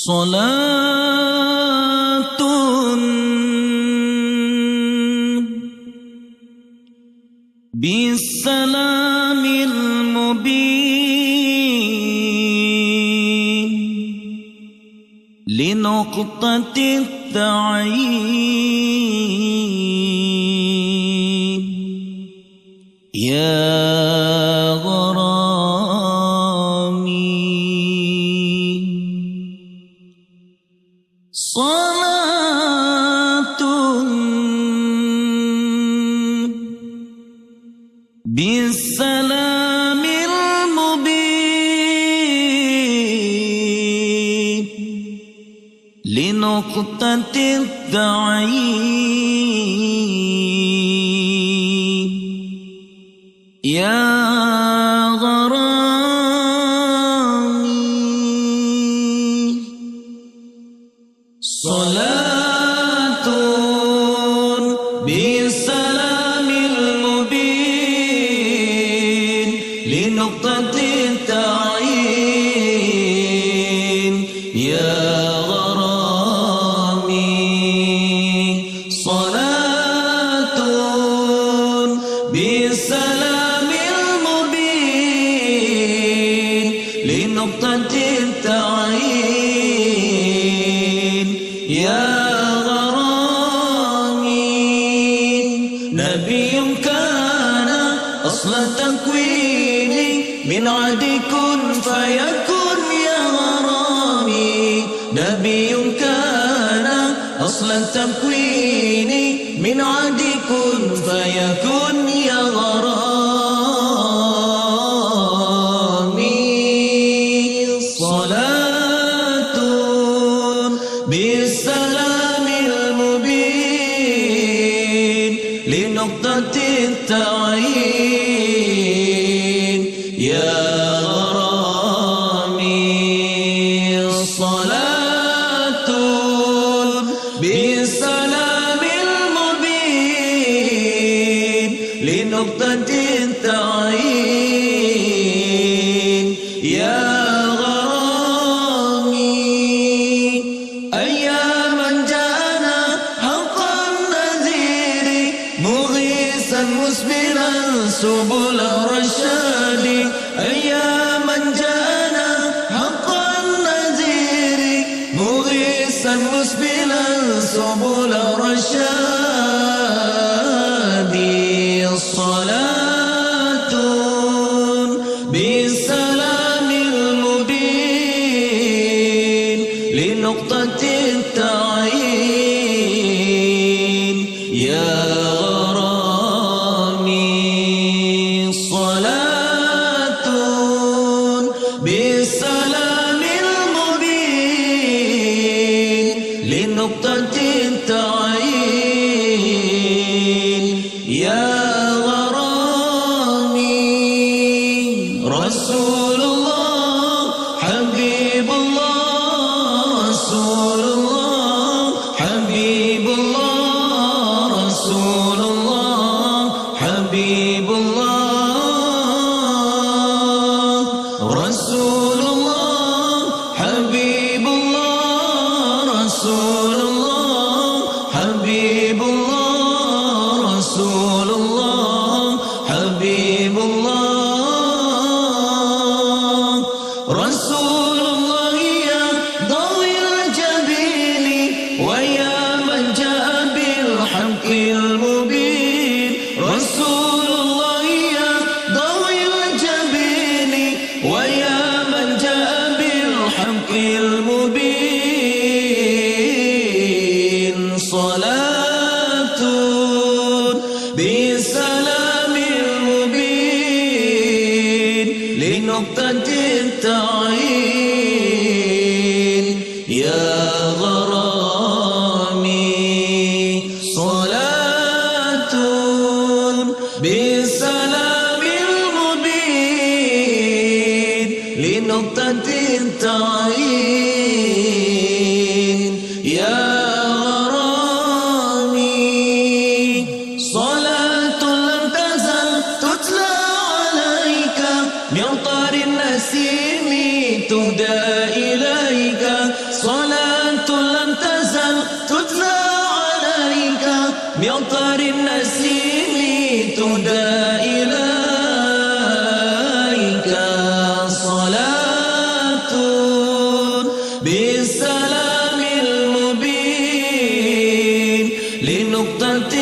صلاة بالسلام المبين لنقطة التعيين يا صلاة بالسلام المبين لنقطة التعيين يا صلاة بالسلام المبين لنقطة التعيين يا غرامي صلاة بالسلام المبين لنقطة التعيين يا غرامي نبي كان أصل تكويني من عد كن فيكن يا غرامي نبي كان أصل تكويني من عد كن فيكن يا غرامي صلاة بالسلام المبين لنقطة التعيين يا غرامي صلاة بالسلام المبين لنقطة التعيين يا مسبلا سبل الرشاد أياما جاءنا حق النذير مغيثا مسبلا سبل الرشاد الصلاة بالسلام المبين لنقطة التعيين يا بالسلام المبين لنقطة التعيين يا غرامي رسول الله حبيب الله رسول الله حبيب الله رسول الله حبيب الله رسول الله حبيب الله رسول الله حبيب الله رسول الله حبيب الله رسول الله يا ضوي الجبين ويا من جاء بالحق المبين رسول الله يا ضوي الجبين ويا من جاء بالحق المبين صلاة بالسلام المبين لنقطة التعيين يا غرامي صلاة بالسلام المبين لنقطة التعيين يا غرامي صلاة لم تزل تتلى عليك من طار النسيم تهدى إليك مطر النسيم تهدى إليك صلاة بالسلام المبين لنقطة